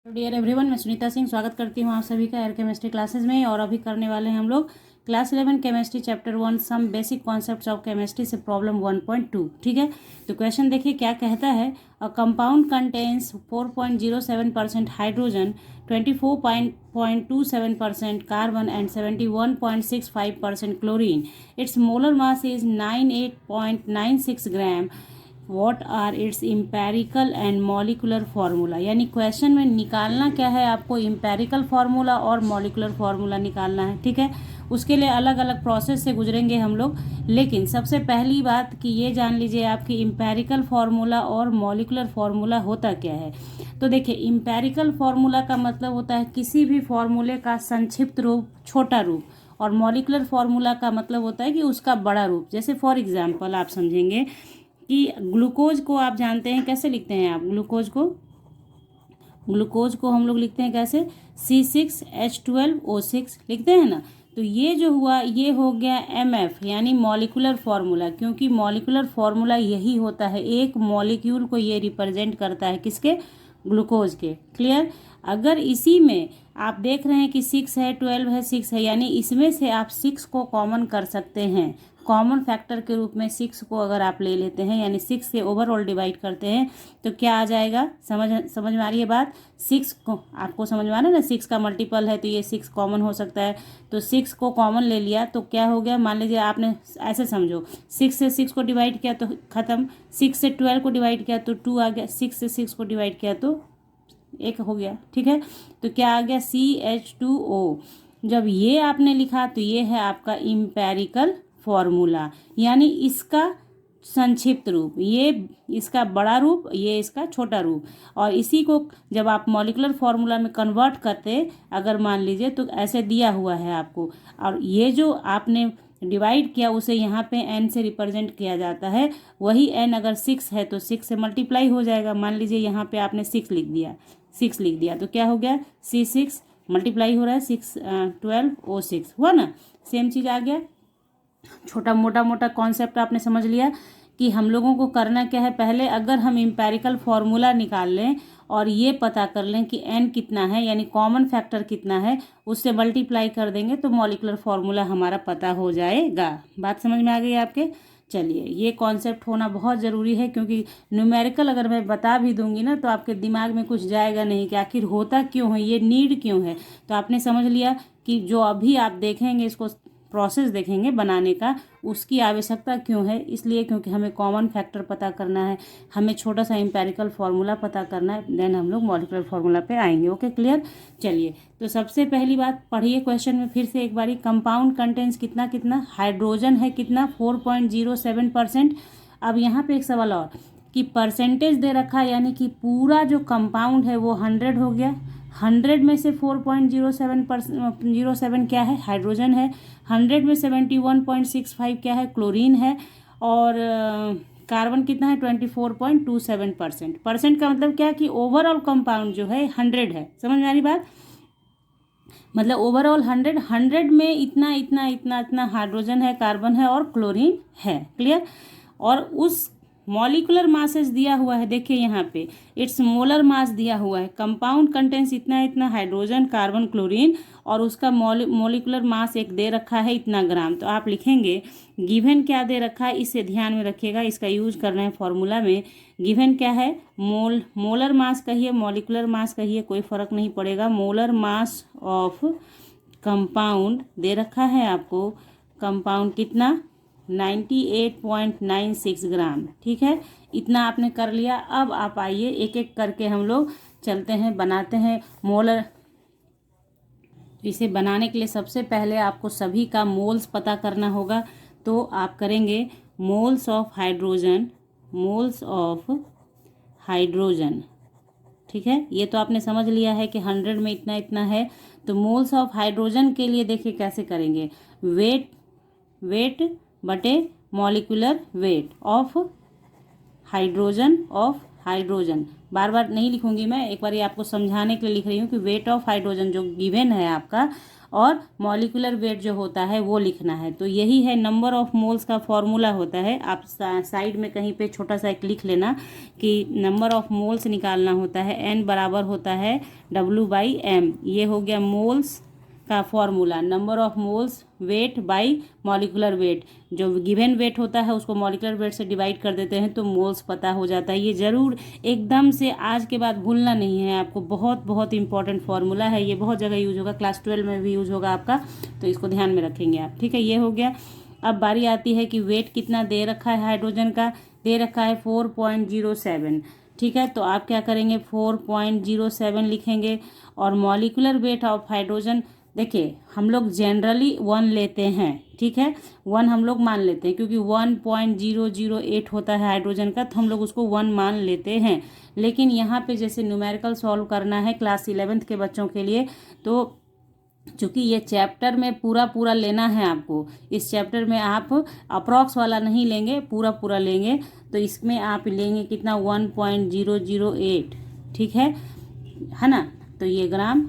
Dear everyone, मैं सुनीता सिंह स्वागत करती हूँ आप सभी का एयर केमिस्ट्री क्लासेस में। और अभी करने वाले हैं हम लोग class 11 chemistry chapter 1 some basic concepts of chemistry से प्रॉब्लम 1.2। ठीक है, तो क्वेश्चन देखिए क्या कहता है। A compound contains 4.07% hydrogen, 24.27% carbon and 71.65% chlorine. Its molar mass is 98.96 gram. What are its empirical and molecular formula. यानी क्वेश्चन में निकालना क्या है, आपको इम्पेरिकल फार्मूला और मॉलिकुलर फार्मूला निकालना है। ठीक है, उसके लिए अलग अलग प्रोसेस से गुजरेंगे हम लोग, लेकिन सबसे पहली बात कि ये जान लीजिए आपकी इम्पेरिकल फार्मूला और मॉलिकुलर फार्मूला होता क्या है। तो देखिए, इम्पेरिकल फार्मूला का मतलब होता है किसी भी फार्मूले का संक्षिप्त रूप, छोटा रूप, और मॉलिकुलर फार्मूला का मतलब होता है कि उसका बड़ा रूप। जैसे फॉर एग्जाम्पल आप समझेंगे कि ग्लूकोज को आप जानते हैं कैसे लिखते हैं। आप ग्लूकोज को हम लोग लिखते हैं कैसे, C6H12O6 लिखते हैं ना। तो ये जो हुआ ये हो गया MF यानी मॉलिकुलर फार्मूला, क्योंकि मॉलिकुलर फार्मूला यही होता है, एक मॉलिक्यूल को ये रिप्रेजेंट करता है, किसके, ग्लूकोज के। क्लियर। अगर इसी में आप देख रहे हैं कि 6 है, 12 है, 6 है, यानी इसमें से आप 6 को कॉमन कर सकते हैं। कॉमन फैक्टर के रूप में 6 को अगर आप ले लेते हैं, यानी 6 से ओवरऑल डिवाइड करते हैं, तो क्या आ जाएगा, समझ में आ रही है बात। 6 को आपको समझ में आ रहा है ना, 6 का मल्टीपल है तो ये 6 कॉमन हो सकता है। तो 6 को कॉमन ले लिया तो क्या हो गया, मान लीजिए आपने ऐसे समझो, 6 से 6 को डिवाइड किया तो खत्म, 6 से 12 को डिवाइड किया तो 2 आ गया, 6 से 6 को डिवाइड किया तो 1 हो गया। ठीक है, तो क्या आ गया, CH2O। जब ये आपने लिखा तो ये है आपका इम्पेरिकल फॉर्मूला, यानी इसका संक्षिप्त रूप, ये इसका बड़ा रूप, ये इसका छोटा रूप। और इसी को जब आप मॉलिकुलर फार्मूला में कन्वर्ट करते, अगर मान लीजिए तो ऐसे दिया हुआ है आपको, और ये जो आपने डिवाइड किया उसे यहाँ पे n से रिप्रेजेंट किया जाता है। वही n अगर 6 है तो 6 से मल्टीप्लाई हो जाएगा। मान लीजिए यहाँ पे आपने 6 लिख दिया तो क्या हो गया, C6 मल्टीप्लाई हो रहा है 6 12O6 हुआ ना। सेम चीज़ आ गया। छोटा मोटा कॉन्सेप्ट आपने समझ लिया कि हम लोगों को करना क्या है। पहले अगर हम इम्पेरिकल फार्मूला निकाल लें और ये पता कर लें कि n कितना है, यानी कॉमन फैक्टर कितना है, उससे मल्टीप्लाई कर देंगे तो मॉलिकुलर फार्मूला हमारा पता हो जाएगा। बात समझ में आ गई आपके। चलिए, ये कॉन्सेप्ट होना बहुत ज़रूरी है, क्योंकि न्यूमेरिकल अगर मैं बता भी दूंगी ना तो आपके दिमाग में कुछ जाएगा नहीं कि आखिर होता क्यों है, ये नीड क्यों है। तो आपने समझ लिया कि जो अभी आप देखेंगे, इसको प्रोसेस देखेंगे बनाने का, उसकी आवश्यकता क्यों है। इसलिए क्योंकि हमें कॉमन फैक्टर पता करना है, हमें छोटा सा इम्पेरिकल फार्मूला पता करना है, देन हम लोग मॉलिकुलर फार्मूला पे आएंगे। Okay, clear. चलिए, तो सबसे पहली बात पढ़िए क्वेश्चन में फिर से एक बारी। कंपाउंड कंटेंस कितना कितना, हाइड्रोजन है कितना, 4.07%। अब यहाँ पे एक सवाल और कि परसेंटेज दे रखा है, यानी कि पूरा जो कंपाउंड है वो 100 हो गया। 100 में से 4.07% क्या है, हाइड्रोजन है। 100 में 71.65 क्या है, क्लोरीन है। और कार्बन कितना है, 24.27%। परसेंट का मतलब क्या कि ओवरऑल कंपाउंड जो है 100 है। समझ में आ रही बात। मतलब ओवरऑल 100 में इतना इतना इतना इतना हाइड्रोजन है, कार्बन है और क्लोरीन है। क्लियर। और उस मॉलिकुलर मासेस दिया हुआ है, देखिए यहाँ पे इट्स मोलर मास दिया हुआ है। कंपाउंड कंटेंस इतना इतना हाइड्रोजन, कार्बन, क्लोरीन, और उसका मॉलिकुलर मास एक दे रखा है इतना ग्राम। तो आप लिखेंगे गिवन क्या दे रखा है, इसे ध्यान में रखिएगा, इसका यूज करना है फॉर्मूला में। गिवन क्या है, मोलर मास कहिए, मॉलिकुलर मास कहिए, कोई फर्क नहीं पड़ेगा। मोलर मास ऑफ कंपाउंड दे रखा है आपको। कंपाउंड कितना, 98.96 ग्राम। ठीक है, इतना आपने कर लिया। अब आप आइए एक एक करके हम लोग चलते हैं, बनाते हैं मोलर। इसे बनाने के लिए सबसे पहले आपको सभी का मोल्स पता करना होगा। तो आप करेंगे moles of hydrogen, moles of hydrogen. ठीक है, ये तो आपने समझ लिया है कि 100 में इतना इतना है। तो मोल्स ऑफ हाइड्रोजन के लिए देखिए कैसे करेंगे, वेट बटे molecular weight of hydrogen hydrogen, बार बार नहीं लिखूंगी मैं, एक बार ये आपको समझाने के लिए लिख रही हूँ कि वेट ऑफ हाइड्रोजन जो गिवन है आपका और मॉलिक्यूलर वेट जो होता है वो लिखना है। तो यही है नंबर ऑफ मोल्स का फॉर्मूला होता है। आप साइड में कहीं पे छोटा सा एक लिख लेना कि नंबर ऑफ मोल्स निकालना होता है, n बराबर होता है W/m। ये हो गया मोल्स का formula, number of moles weight by molecular weight. जो गिवन वेट होता है उसको मॉलिकुलर वेट से डिवाइड कर देते हैं तो मोल्स पता हो जाता है। ये ज़रूर एकदम से आज के बाद भूलना नहीं है आपको, बहुत बहुत इंपॉर्टेंट फार्मूला है ये, बहुत जगह यूज होगा, क्लास 12 में भी यूज होगा आपका, तो इसको ध्यान में रखेंगे आप। ठीक है, ये हो गया। अब बारी आती है कि वेट कितना दे रखा है हाइड्रोजन का, दे रखा है 4.07। ठीक है, तो आप क्या करेंगे 4.07 लिखेंगे। और मॉलिकुलर वेट ऑफ हाइड्रोजन, देखिए हम लोग जनरली 1 लेते हैं, ठीक है, 1 हम लोग मान लेते हैं क्योंकि 1.008 होता है हाइड्रोजन का, तो हम लोग उसको 1 मान लेते हैं। लेकिन यहाँ पे जैसे न्यूमेरिकल सॉल्व करना है क्लास 11th के बच्चों के लिए, तो चूँकि ये चैप्टर में पूरा पूरा लेना है आपको, इस चैप्टर में आप अप्रॉक्स वाला नहीं लेंगे, पूरा पूरा लेंगे, तो इसमें आप लेंगे कितना 1.008। ठीक है ना। तो ये ग्राम,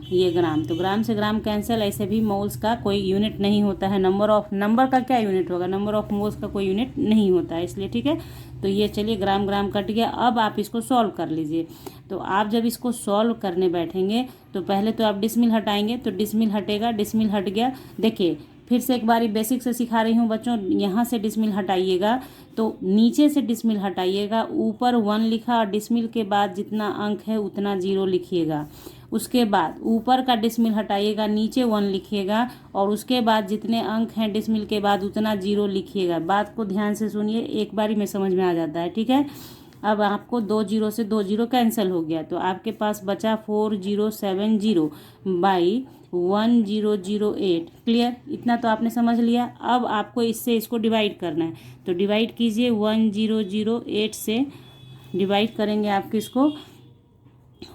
तो ग्राम से ग्राम कैंसिल, ऐसे भी मोल्स का कोई यूनिट नहीं होता है। नंबर का क्या यूनिट होगा, नंबर ऑफ मोल्स का कोई यूनिट नहीं होता है, इसलिए ठीक है। तो ये चलिए ग्राम ग्राम कट गया। अब आप इसको सॉल्व कर लीजिए। तो आप जब इसको सॉल्व करने बैठेंगे तो पहले तो आप डिसमिल हटाएंगे, तो डिसमिल हटेगा, डिसमिल हट गया। देखिए फिर से एक बारी बेसिक से सिखा रही हूँ बच्चों, यहाँ से डिसमिल हटाइएगा तो नीचे से डिसमिल हटाइएगा, ऊपर 1 लिखा और डिसमिल के बाद जितना अंक है उतना 0 लिखिएगा। उसके बाद ऊपर का डिसमिल हटाइएगा, नीचे 1 लिखिएगा और उसके बाद जितने अंक हैं डिसमिल के बाद उतना 0 लिखिएगा। बात को ध्यान से सुनिए, एक बारी में समझ में आ जाता है। ठीक है, अब आपको 2 0 से 2 0 कैंसिल हो गया, तो आपके पास बचा 4070 बाई 1008। क्लियर, इतना तो आपने समझ लिया। अब आपको इससे इसको डिवाइड करना है, तो डिवाइड कीजिए 1008 से डिवाइड करेंगे आप किसको,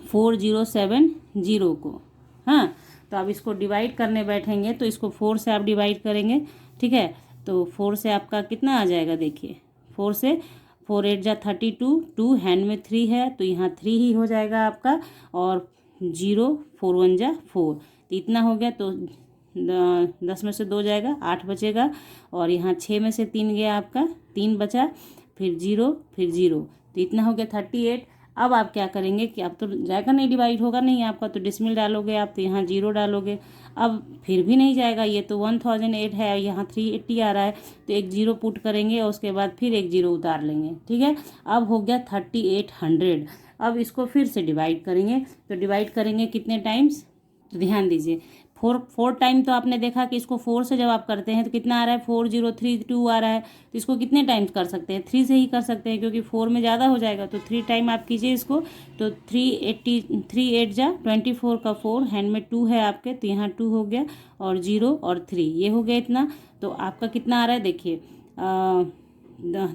4070 को। हाँ, तो अब इसको डिवाइड करने बैठेंगे तो इसको 4 से आप डिवाइड करेंगे। ठीक है, तो 4 से आपका कितना आ जाएगा, देखिए 4 से 4 8 जा 32, 2 हैंड में 3 है तो यहाँ 3 ही हो जाएगा आपका, और 0 4 1 जा 4, तो इतना हो गया। तो 10 में से 2 जाएगा, 8 बचेगा, और यहाँ 6 में से 3 गया आपका, 3 बचा, फिर 0 फिर 0, तो इतना हो गया 38। अब आप क्या करेंगे कि अब तो जाएगा नहीं, डिवाइड होगा नहीं आपका, तो डिसमिल डालोगे आप, तो यहाँ 0 डालोगे। अब फिर भी नहीं जाएगा, ये तो 1008 है, यहाँ 380 आ रहा है, तो एक 0 पुट करेंगे और उसके बाद फिर एक 0 उतार लेंगे। ठीक है, अब हो गया 3800। अब इसको फिर से डिवाइड करेंगे, तो डिवाइड करेंगे कितने टाइम्स, तो ध्यान दीजिए 4 टाइम, तो आपने देखा कि इसको 4 से जब आप करते हैं तो कितना आ रहा है, 4032 आ रहा है, तो इसको कितने टाइम्स कर सकते हैं, 3 से ही कर सकते हैं क्योंकि 4 में ज़्यादा हो जाएगा, तो 3 टाइम आप कीजिए इसको। तो 3 8 जा 24 का 4, हैंड में 2 है आपके, तो यहाँ 2 हो गया, और 0 और 3, ये हो गया इतना। तो आपका कितना आ रहा है, देखिए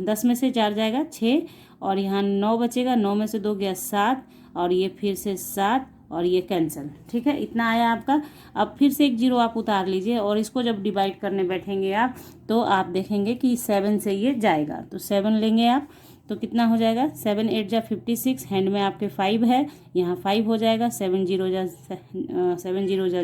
10 में से 4 जाएगा 6, और यहाँ 9 बचेगा, 9 में से 2 गया 7, और ये फिर से 7, और ये कैंसिल। ठीक है, इतना आया आपका। अब फिर से एक 0 आप उतार लीजिए, और इसको जब डिवाइड करने बैठेंगे आप तो आप देखेंगे कि 7 से ये जाएगा, तो 7 लेंगे आप, तो कितना हो जाएगा, 7 8 जा 56, हैंड में आपके 5 है, यहाँ 5 हो जाएगा, 7 0 जा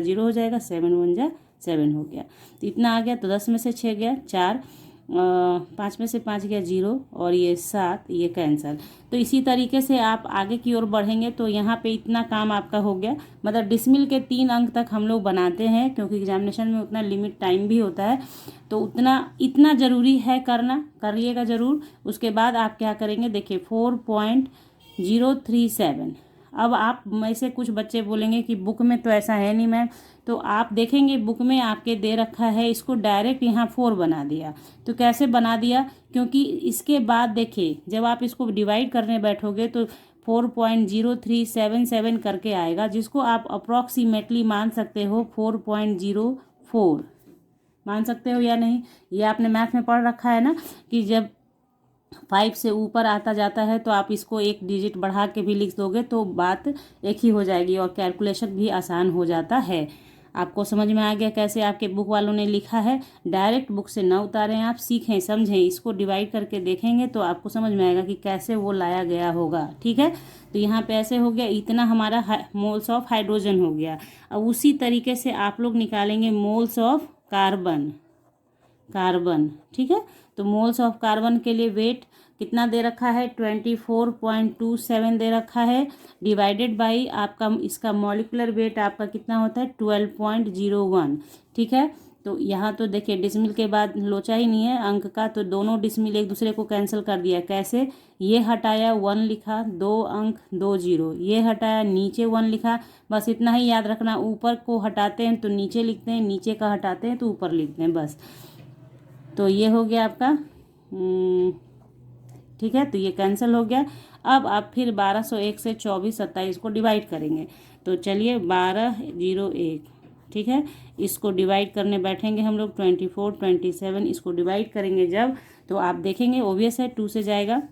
0 हो जाएगा, 7 1 जा 7 हो गया, तो इतना आ गया। तो 10 में से 6 गया 4, 5 में से 5 गया 0, और ये 7, ये कैंसिल। तो इसी तरीके से आप आगे की ओर बढ़ेंगे तो यहाँ पे इतना काम आपका हो गया। मतलब डिसमिल के 3 अंक तक हम लोग बनाते हैं क्योंकि एग्जामिनेशन में उतना लिमिट टाइम भी होता है, तो इतना ज़रूरी है करना, करिएगा ज़रूर। उसके बाद आप क्या करेंगे, देखिए 4.037। अब आप में से कुछ बच्चे बोलेंगे कि बुक में तो ऐसा है नहीं मैम, तो आप देखेंगे बुक में आपके दे रखा है, इसको डायरेक्ट यहाँ 4 बना दिया। तो कैसे बना दिया, क्योंकि इसके बाद देखिए जब आप इसको डिवाइड करने बैठोगे तो 4.0377 करके आएगा, जिसको आप अप्रॉक्सीमेटली मान सकते हो 4.04 मान सकते हो या नहीं। ये आपने मैथ में पढ़ रखा है ना कि जब 5 से ऊपर आता जाता है तो आप इसको एक डिजिट बढ़ा के भी लिख दोगे तो बात एक ही हो जाएगी और कैलकुलेशन भी आसान हो जाता है। आपको समझ में आ गया कैसे आपके बुक वालों ने लिखा है। डायरेक्ट बुक से ना उतारें, आप सीखें समझें, इसको डिवाइड करके देखेंगे तो आपको समझ में आएगा कि कैसे वो लाया गया होगा। ठीक है, तो यहाँ पे ऐसे हो गया, इतना हमारा मोल्स ऑफ हाइड्रोजन हो गया। अब उसी तरीके से आप लोग निकालेंगे मोल्स ऑफ कार्बन। ठीक है, तो मोल्स ऑफ कार्बन के लिए वेट कितना दे रखा है, 24.27 दे रखा है, डिवाइडेड बाई आपका इसका मॉलिकुलर वेट आपका कितना होता है, 12.01। ठीक है, तो यहाँ तो देखिए डिसमिल के बाद लोचा ही नहीं है अंक का, तो दोनों डिसमिल एक दूसरे को कैंसिल कर दिया। कैसे, ये हटाया 1 लिखा, 2 अंक 2 जीरो, ये हटाया नीचे 1 लिखा। बस इतना ही याद रखना, ऊपर को हटाते हैं तो नीचे लिखते हैं, नीचे का हटाते हैं तो ऊपर लिखते हैं बस। तो ये हो गया आपका, ठीक है, तो ये कैंसिल हो गया। अब आप फिर 1201 से 2427 को डिवाइड करेंगे, तो चलिए 1201, ठीक है, इसको डिवाइड करने बैठेंगे हम लोग, 24 27 इसको डिवाइड करेंगे जब, तो आप देखेंगे ओबियस है 2 से जाएगा,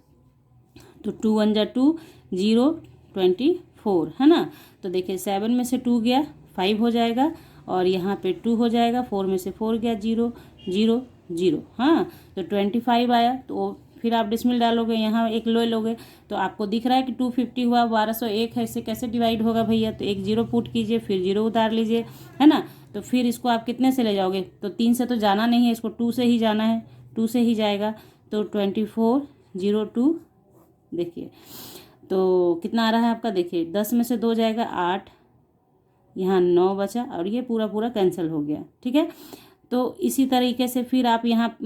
तो 2 1 जा 2, 0 24 है ना। तो देखिए 7 में से 2 गया 5 हो जाएगा, और यहाँ पे 2 हो जाएगा, 4 में से 4 गया 0 0 0, हाँ, तो 25 आया। तो फिर आप डिसमिल डालोगे, यहाँ एक लो लोगे, तो आपको दिख रहा है कि 250 हुआ, 1201 है, इससे कैसे डिवाइड होगा भैया, तो एक 0 पुट कीजिए, फिर 0 उतार लीजिए, है ना। तो फिर इसको आप कितने से ले जाओगे, तो 3 से तो जाना नहीं है, इसको 2 से ही जाना है, 2 से ही जाएगा, तो 2402 देखिए, तो कितना आ रहा है आपका, देखिए 10 में से 2 जाएगा 8, यहाँ 9 बचा, और ये पूरा पूरा कैंसिल हो गया। ठीक है, तो इसी तरीके से फिर आप यहाँ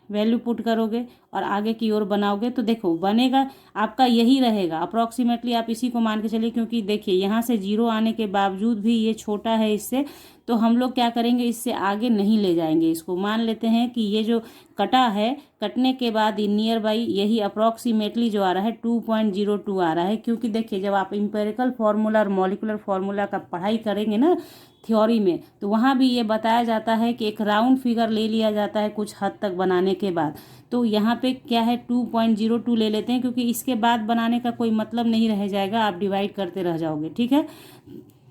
वैल्यू पुट करोगे और आगे की ओर बनाओगे, तो देखो बनेगा आपका यही रहेगा अप्रॉक्सीमेटली, आप इसी को मान के चलिए, क्योंकि देखिए यहाँ से 0 आने के बावजूद भी ये छोटा है इससे, तो हम लोग क्या करेंगे, इससे आगे नहीं ले जाएंगे इसको। मान लेते हैं कि ये जो कटा है, कटने के बाद नियर बाई यही अप्रॉक्सीमेटली जो आ रहा है 2.02 आ रहा है, क्योंकि देखिए जब आप इंपेरिकल फार्मूला और मॉलिकुलर फार्मूला का पढ़ाई करेंगे ना थ्योरी में, तो वहाँ भी ये बताया जाता है कि एक राउंड फिगर ले लिया जाता है कुछ हद तक बनाने के बाद। तो यहाँ पे क्या है 2.02 ले लेते हैं, क्योंकि इसके बाद बनाने का कोई मतलब नहीं रह जाएगा, आप डिवाइड करते रह जाओगे। ठीक है,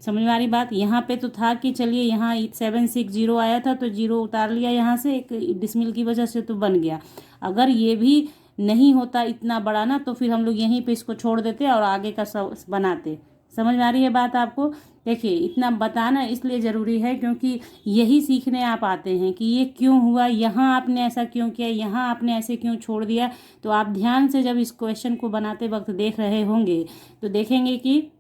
समझ में आ रही बात। यहाँ पे तो था कि चलिए यहाँ 760 आया था, तो 0 उतार लिया यहाँ से, एक डिसमिल की वजह से तो बन गया। अगर ये भी नहीं होता इतना बड़ा ना, तो फिर हम लोग यहीं पे इसको छोड़ देते और आगे का सब बनाते। समझ में आ रही है बात आपको। देखिए इतना बताना इसलिए ज़रूरी है क्योंकि यही सीखने आप आते हैं कि ये क्यों हुआ, यहाँ आपने ऐसा क्यों किया, यहाँ आपने ऐसे क्यों छोड़ दिया। तो आप ध्यान से जब इस क्वेश्चन को बनाते वक्त देख रहे होंगे तो देखेंगे कि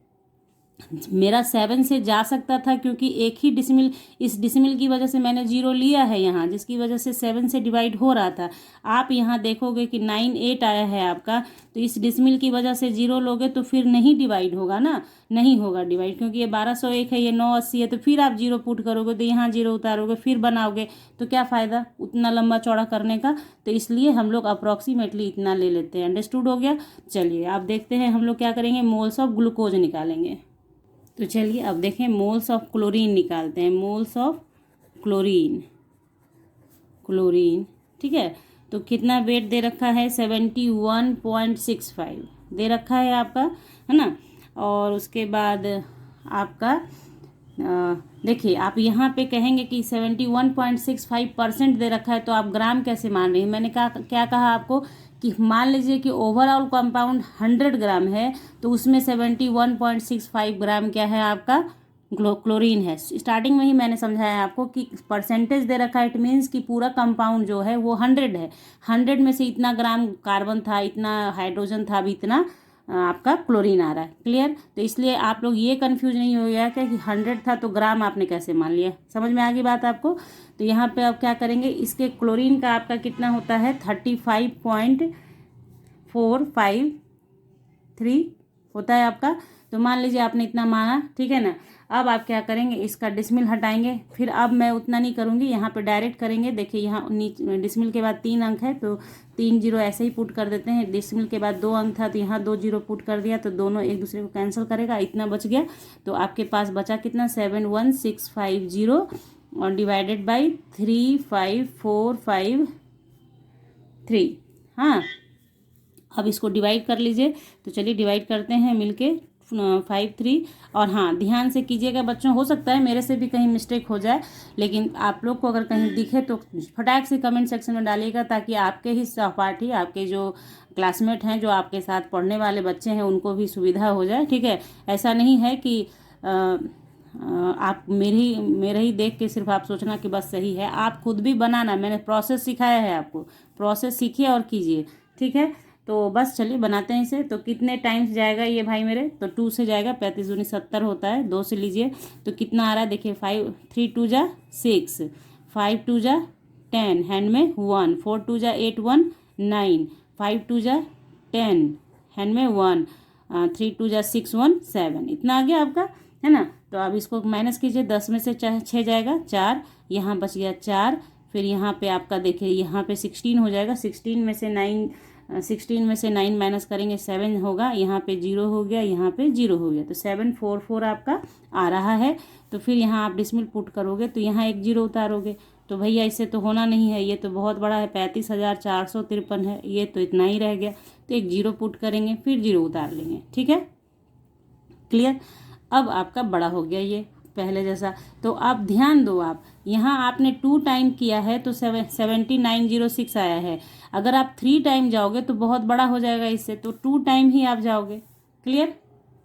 मेरा 7 से जा सकता था, क्योंकि एक ही डिसमिल, इस डिसमिल की वजह से मैंने 0 लिया है यहाँ, जिसकी वजह से 7 से डिवाइड हो रहा था। आप यहाँ देखोगे कि 98 आया है आपका, तो इस डिसमिल की वजह से 0 लोगे तो फिर नहीं डिवाइड होगा ना, नहीं होगा डिवाइड, क्योंकि ये 1201 है, ये 980 है, तो फिर आप 0 पुट करोगे तो यहाँ 0 उतारोगे, फिर बनाओगे, तो क्या फ़ायदा उतना लंबा चौड़ा करने का। तो इसलिए हम लोग अप्रॉक्सीमेटली इतना ले लेते हैं। अंडरस्टूड हो गया। चलिए आप देखते हैं हम लोग क्या करेंगे, मोल्स ऑफ ग्लूकोज निकालेंगे। तो चलिए अब देखें मोल्स ऑफ क्लोरीन निकालते हैं। मोल्स ऑफ क्लोरीन, ठीक है, तो कितना वेट दे रखा है, 71.65 दे रखा है आपका, है ना। और उसके बाद आपका देखिए आप यहाँ पे कहेंगे कि 71.65% दे रखा है, तो आप ग्राम कैसे मान रही हैं। मैंने क्या कहा आपको कि मान लीजिए कि ओवरऑल कंपाउंड 100 ग्राम है, तो उसमें 71.65 ग्राम क्या है आपका क्लोरीन है। स्टार्टिंग में ही मैंने समझाया आपको कि परसेंटेज दे रखा है, इट मीन्स कि पूरा कंपाउंड जो है वो 100 है, 100 में से इतना ग्राम कार्बन था, इतना हाइड्रोजन था, अभी इतना आपका क्लोरीन आ रहा है। क्लियर। तो इसलिए आप लोग ये कंफ्यूज नहीं हो गया कि 100 था तो ग्राम आपने कैसे मान लिया। समझ में आ गई बात आपको। तो यहाँ पे अब क्या करेंगे, इसके क्लोरीन का आपका कितना होता है 35.453 होता है आपका। तो मान लीजिए आपने इतना माना, ठीक है ना। अब आप क्या करेंगे, इसका डिसमिल हटाएंगे। फिर अब मैं उतना नहीं करूँगी, यहाँ पे डायरेक्ट करेंगे। देखिए यहाँ नीचे डिसमिल के बाद 3 अंक है, तो 3 0 ऐसे ही पुट कर देते हैं। डिसमिल के बाद 2 अंक था, तो यहाँ 2 0 पुट कर दिया, तो दोनों एक दूसरे को कैंसिल करेगा, इतना बच गया। तो आपके पास बचा कितना 71650 और डिवाइडेड बाई 35453। हाँ, अब इसको डिवाइड कर लीजिए। तो चलिए डिवाइड करते हैं मिलके। 53। और हाँ, ध्यान से कीजिएगा बच्चों, हो सकता है मेरे से भी कहीं मिस्टेक हो जाए, लेकिन आप लोग को अगर कहीं दिखे तो फटाक से कमेंट सेक्शन में डालिएगा, ताकि आपके ही सहपाठी, आपके जो क्लासमेट हैं, जो आपके साथ पढ़ने वाले बच्चे हैं, उनको भी सुविधा हो जाए। ठीक है, ऐसा नहीं है कि आप मेरे ही देख के सिर्फ आप सोचना कि बस सही है, आप खुद भी बनाना। मैंने प्रोसेस सिखाया है आपको, प्रोसेस सीखिए और कीजिए। ठीक है, तो बस चलिए बनाते हैं इसे। तो कितने टाइम्स जाएगा ये भाई मेरे, तो 2 से जाएगा, 35 दूनी 70 होता है, 2 से लीजिए तो कितना आ रहा है देखिए, 5 3 2 जा 6, 5 2 जा 10, हैंड में 1, 4 2 जा 8 1 9, 5 2 जा 10, हैंड में 1, 3 2 जा 6 1 7, इतना आ गया आपका, है ना। तो अब इसको माइनस कीजिए, 10 में से 6 जाएगा 4, यहाँ बच गया 4, फिर यहाँ पे आपका देखिए यहाँ पे 16 हो जाएगा, 16 में से 9 माइनस करेंगे 7 होगा, यहाँ पे 0 हो गया, यहाँ पे 0 हो गया, तो 744 आपका आ रहा है। तो फिर यहाँ आप डिसमिल पुट करोगे तो यहाँ एक 0 उतारोगे, तो भैया इससे तो होना नहीं है, ये तो बहुत बड़ा है, 35,453 है, ये तो इतना ही रह गया, तो एक 0 पुट करेंगे, फिर 0 उतार लेंगे। ठीक है, क्लियर। अब आपका बड़ा हो गया ये पहले जैसा। तो आप ध्यान दो, आप यहाँ आपने 2 टाइम किया है तो 7906 आया है। अगर आप 3 टाइम जाओगे तो बहुत बड़ा हो जाएगा इससे, तो 2 टाइम ही आप जाओगे। क्लियर,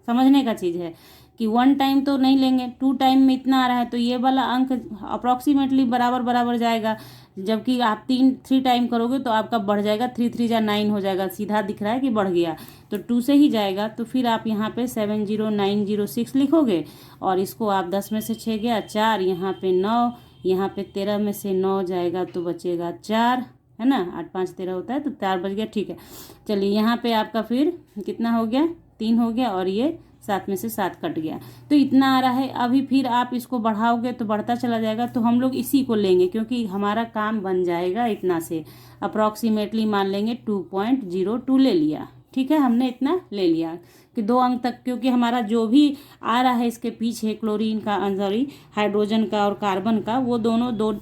समझने का चीज़ है कि 1 टाइम तो नहीं लेंगे, 2 टाइम में इतना आ रहा है, तो ये वाला अंक अप्रॉक्सीमेटली बराबर बराबर जाएगा। जबकि आप 3 टाइम करोगे तो आपका बढ़ जाएगा, 3 3 जा 9 हो जाएगा, सीधा दिख रहा है कि बढ़ गया, तो 2 से ही जाएगा। तो फिर आप यहाँ पे 70906 लिखोगे, और इसको आप 10 में से 6 गया 4, यहाँ पे 9, यहाँ पे 13 में से 9 जाएगा तो बचेगा 4, है ना, 8 5 13 होता है, तो 4 बच गया। ठीक है, चलिए यहाँ पे आपका फिर कितना हो गया, 3 हो गया, और ये 7 में से 7 कट गया, तो इतना आ रहा है। अभी फिर आप इसको बढ़ाओगे तो बढ़ता चला जाएगा, तो हम लोग इसी को लेंगे, क्योंकि हमारा काम बन जाएगा इतना से, अप्रॉक्सीमेटली मान लेंगे 2.02 ले लिया। ठीक है, हमने इतना ले लिया कि 2 अंक तक, क्योंकि हमारा जो भी आ रहा है इसके पीछे क्लोरीन का, सॉरी हाइड्रोजन का और कार्बन का, वो दोनों 2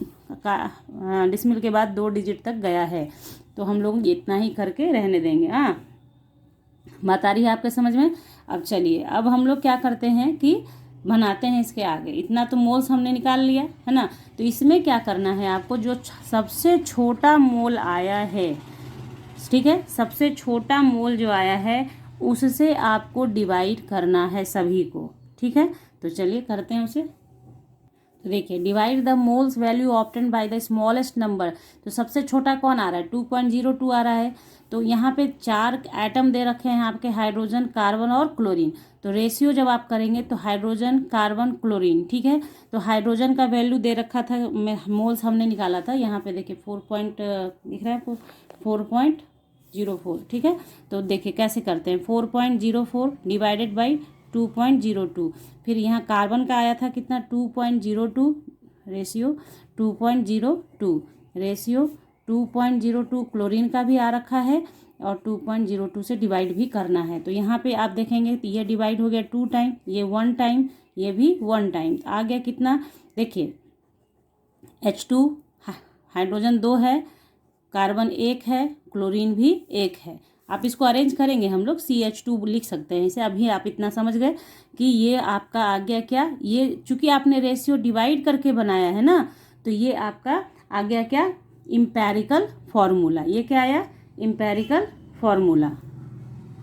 का डिसमिल के बाद 2 डिजिट तक गया है, तो हम लोग इतना ही करके रहने देंगे। हाँ, बात आ रही है आपके समझ में। अब चलिए, अब हम लोग क्या करते हैं कि बनाते हैं इसके आगे। इतना तो मोल्स हमने निकाल लिया है ना, तो इसमें क्या करना है आपको, जो सबसे छोटा मोल आया है, ठीक है, सबसे छोटा मोल जो आया है उससे आपको डिवाइड करना है सभी को। ठीक है, तो चलिए करते हैं उसे। तो देखिए, divide the moles value obtain by the smallest number, तो सबसे छोटा कौन आ रहा है, 2.02 आ रहा है। तो यहाँ पे 4 एटम दे रखे हैं आपके, हाइड्रोजन, कार्बन और क्लोरीन। तो रेशियो जब आप करेंगे तो हाइड्रोजन, कार्बन, क्लोरीन, ठीक है। तो हाइड्रोजन का वैल्यू दे रखा था, मोल्स हमने निकाला था, यहाँ पे देखिए 4 दिख रहा है 4.04, ठीक है। तो देखिए कैसे करते हैं, 4.04 डिवाइडेड बाई 2.02, फिर यहाँ कार्बन का आया था कितना, 2.02, रेशियो 2.02, रेशियो 2.02, क्लोरीन का भी आ रखा है, और 2.02 से डिवाइड भी करना है। तो यहाँ पे आप देखेंगे तो ये डिवाइड हो गया 2 टाइम, ये 1 टाइम, ये भी 1 टाइम, आ गया कितना, देखिए H2 हाइड्रोजन 2 है, कार्बन 1 है, क्लोरीन भी 1 है। आप इसको अरेंज करेंगे, हम लोग CH2 लिख सकते हैं इसे। अभी आप इतना समझ गए कि ये आपका आ गया क्या, ये चूंकि आपने रेशियो डिवाइड करके बनाया है ना, तो ये आपका आ गया क्या, इम्पेरिकल फार्मूला। ये क्या आया, इम्पेरिकल फार्मूला।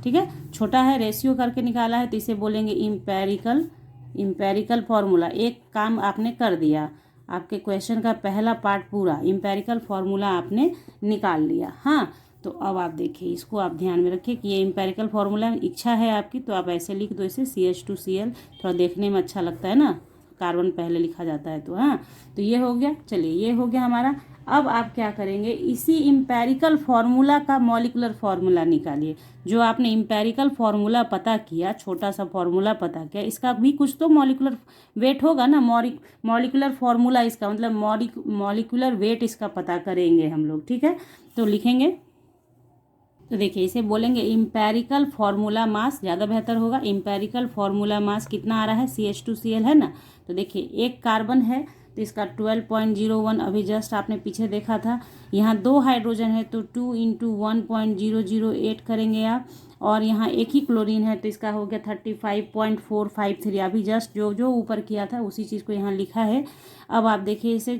ठीक है, छोटा है, रेशियो करके निकाला है, तो इसे बोलेंगे इम्पेरिकल फार्मूला। एक काम आपने कर दिया, आपके क्वेश्चन का पहला पार्ट पूरा, इम्पेरिकल फार्मूला आपने निकाल लिया। हाँ, तो अब आप देखिए, इसको आप ध्यान में रखिए कि ये इम्पेरिकल फार्मूला, इच्छा है आपकी तो आप ऐसे लिख दो इसे, CH2Cl, थोड़ा देखने में अच्छा लगता है ना, कार्बन पहले लिखा जाता है तो। हाँ, तो ये हो गया, चलिए ये हो गया हमारा। अब आप क्या करेंगे, इसी इम्पेरिकल फार्मूला का मॉलिकुलर फार्मूला निकालिए। जो आपने इम्पेरिकल फार्मूला पता किया, छोटा सा फार्मूला पता किया, इसका भी कुछ तो मॉलिकुलर वेट होगा ना, मॉलिकुलर फार्मूला, इसका मतलब मॉलिकुलर वेट इसका पता करेंगे हम लोग। ठीक है, तो लिखेंगे, तो देखिए इसे बोलेंगे इम्पेरिकल फार्मूला मास, ज़्यादा बेहतर होगा। इम्पेरिकल फार्मूला मास कितना आ रहा है, CH2Cl है ना, तो देखिए एक कार्बन है, तो इसका 12.01 अभी जस्ट आपने पीछे देखा था। यहाँ 2 हाइड्रोजन है तो 2 × 1.008 करेंगे आप, और यहाँ एक ही क्लोरीन है तो इसका हो गया 35.453। अभी जस्ट जो जो ऊपर किया था उसी चीज़ को यहाँ लिखा है। अब आप देखिए इसे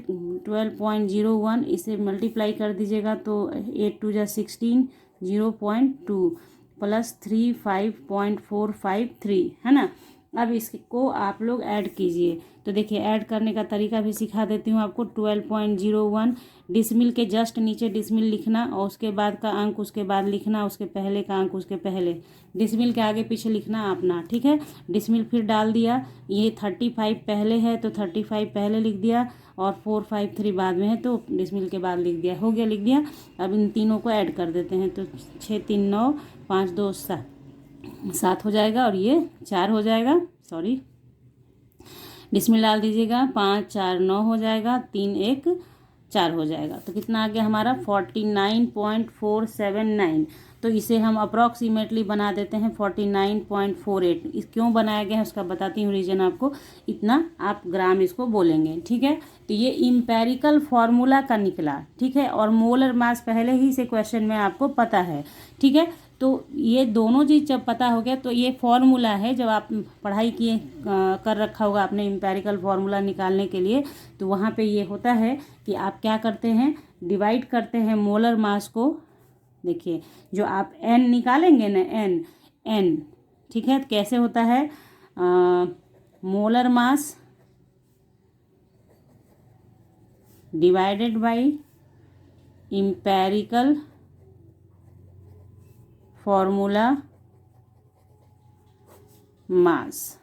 12.01 इसे मल्टीप्लाई कर दीजिएगा तो 8 2 16, 0.2 प्लस 35.453 है ना। अब इसको आप लोग ऐड कीजिए, तो देखिए ऐड करने का तरीका भी सिखा देती हूँ आपको। 12.01 डिसमिल के जस्ट नीचे डिसमिल लिखना, और उसके बाद का अंक उसके बाद लिखना, उसके पहले का अंक उसके पहले, डिसमिल के आगे पीछे लिखना अपना, ठीक है। डिसमिल फिर डाल दिया, ये 35 पहले है तो 35 पहले लिख दिया, और 453 बाद में है तो डिसमिल के बाद लिख दिया, हो गया लिख दिया। अब इन तीनों को ऐड कर देते हैं, तो 6 3 9 5 2 7 हो जाएगा, और ये 4 हो जाएगा, सॉरी डिसमिल डाल दीजिएगा, 5 4 9 हो जाएगा, 3 1 4 हो जाएगा। तो कितना आ गया हमारा 49.479। तो इसे हम अप्रॉक्सीमेटली बना देते हैं 49.48। इस क्यों बनाया गया है उसका बताती हूँ रीजन आपको, इतना आप ग्राम इसको बोलेंगे, ठीक है। तो ये इम्पेरिकल फॉर्मूला का निकला, ठीक है, और मोलर मास पहले ही से क्वेश्चन में आपको पता है, ठीक है। तो ये दोनों चीज़ जब पता हो गया तो ये फॉर्मूला है, जब आप पढ़ाई किए कर रखा होगा आपने इम्पेरिकल फॉर्मूला निकालने के लिए, तो वहाँ पे ये होता है कि आप क्या करते हैं, डिवाइड करते हैं मोलर मास को। देखिए जो आप एन निकालेंगे ना, एन ठीक है, तो कैसे होता है, molar mass divided by empirical formula mass.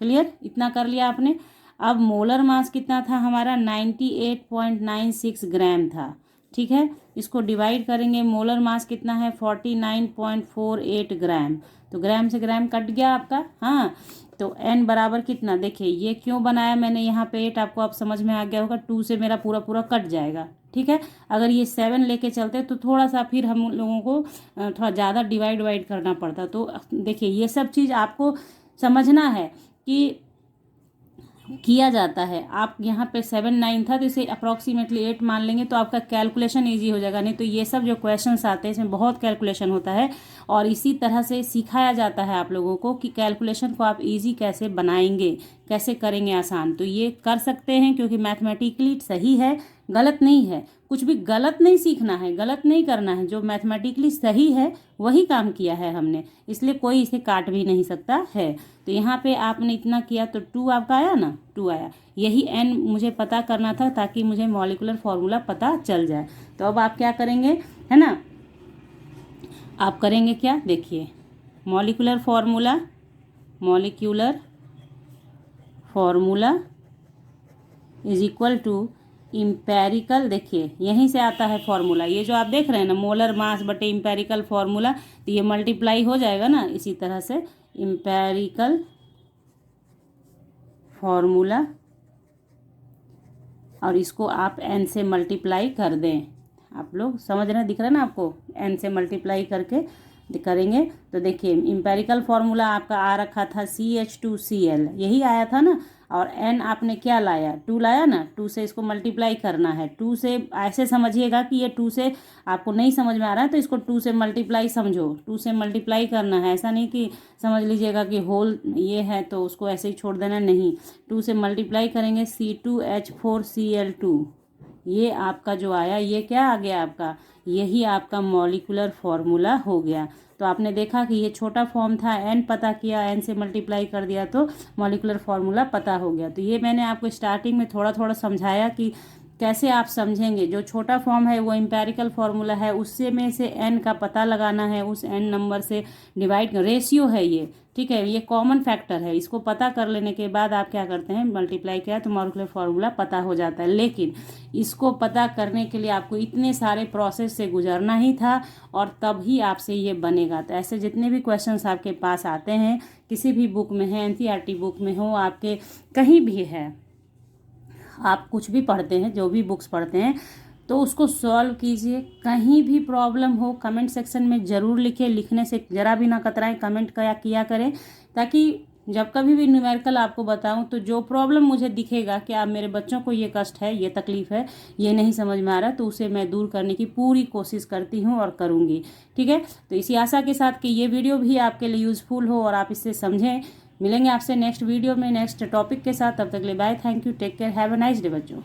Clear, इतना कर लिया आपने। अब मोलर मास कितना था हमारा, 98.96 ग्राम था, ठीक है। इसको डिवाइड करेंगे, मोलर मास कितना है 49.48 ग्राम, तो ग्राम से ग्राम कट गया आपका, हाँ। तो n बराबर कितना, देखिए ये क्यों बनाया मैंने यहाँ पे 8, आपको अब समझ में आ गया होगा। 2 से मेरा पूरा पूरा कट जाएगा, ठीक है। अगर ये 7 लेके चलते तो थोड़ा सा फिर हम लोगों को थोड़ा ज़्यादा डिवाइड करना पड़ता। तो देखिए ये सब चीज़ आपको समझना है कि किया जाता है। आप यहाँ पे 7 9 था तो इसे अप्रॉक्सीमेटली 8 मान लेंगे तो आपका कैलकुलेशन इजी हो जाएगा। नहीं तो ये सब जो क्वेश्चंस आते हैं इसमें बहुत कैलकुलेशन होता है, और इसी तरह से सिखाया जाता है आप लोगों को कि कैलकुलेशन को आप इजी कैसे बनाएंगे, कैसे करेंगे आसान। तो ये कर सकते हैं क्योंकि मैथमेटिकली सही है, गलत नहीं है। कुछ भी गलत नहीं सीखना है, गलत नहीं करना है, जो मैथमेटिकली सही है वही काम किया है हमने, इसलिए कोई इसे काट भी नहीं सकता है। तो यहाँ पे आपने इतना किया तो 2 आपका आया ना, 2 आया। यही n मुझे पता करना था ताकि मुझे मॉलिक्यूलर फॉर्मूला पता चल जाए। तो अब आप क्या करेंगे, है ना, आप करेंगे क्या, देखिए molecular formula is equal to empirical, देखिए यहीं से आता है फॉर्मूला, ये जो आप देख रहे हैं ना मोलर मास बटे इम्पेरिकल फॉर्मूला, तो ये मल्टीप्लाई हो जाएगा ना। इसी तरह से इम्पेरिकल फॉर्मूला, और इसको आप n से मल्टीप्लाई कर दें। आप लोग समझ रहे हैं, दिख रहा है ना आपको, n से मल्टीप्लाई करके करेंगे तो देखिए इम्पेरिकल फॉर्मूला आपका आ रखा था CH2Cl, यही आया था ना। और n आपने क्या लाया, 2 लाया ना, 2 से इसको मल्टीप्लाई करना है। 2 से ऐसे समझिएगा कि ये 2 से आपको नहीं समझ में आ रहा है तो इसको 2 से मल्टीप्लाई समझो, 2 से मल्टीप्लाई करना है। ऐसा नहीं कि समझ लीजिएगा कि होल ये है तो उसको ऐसे ही छोड़ देना, नहीं। 2 से मल्टीप्लाई करेंगे, C2H4Cl2, ये आपका जो आया ये क्या आ गया आपका, यही आपका मॉलिक्यूलर फॉर्मूला हो गया। तो आपने देखा कि ये छोटा फॉर्म था, n पता किया, n से मल्टीप्लाई कर दिया तो मॉलिक्यूलर फॉर्मूला पता हो गया। तो ये मैंने आपको स्टार्टिंग में थोड़ा थोड़ा समझाया कि कैसे आप समझेंगे। जो छोटा फॉर्म है वो इम्पेरिकल फॉर्मूला है, उससे में से n का पता लगाना है, उस n नंबर से डिवाइड, रेशियो है ये, ठीक है, ये कॉमन फैक्टर है। इसको पता कर लेने के बाद आप क्या करते हैं, मल्टीप्लाई किया तो मॉलिक्यूलर फॉर्मूला पता हो जाता है। लेकिन इसको पता करने के लिए आपको इतने सारे प्रोसेस से गुजरना ही था, और तब ही आपसे ये बनेगा। तो ऐसे जितने भी क्वेश्चंस आपके पास आते हैं, किसी भी बुक में है, NCERT बुक में हो, आपके कहीं भी है, आप कुछ भी पढ़ते हैं, जो भी बुक्स पढ़ते हैं, तो उसको सॉल्व कीजिए। कहीं भी प्रॉब्लम हो कमेंट सेक्शन में ज़रूर लिखिए, लिखने से ज़रा भी ना कतराएं, कमेंट किया करें, ताकि जब कभी भी न्यूमेरिकल आपको बताऊं तो जो प्रॉब्लम मुझे दिखेगा कि आप मेरे बच्चों को ये कष्ट है, ये तकलीफ है, ये नहीं समझ में आ रहा, तो उसे मैं दूर करने की पूरी कोशिश करती हूँ और करूँगी। ठीक है, तो इसी आशा के साथ कि ये वीडियो भी आपके लिए यूज़फुल हो और आप इससे समझें। मिलेंगे आपसे नेक्स्ट वीडियो में नेक्स्ट टॉपिक के साथ। तब तक के लिए bye, thank you, take care, have a nice day बच्चों।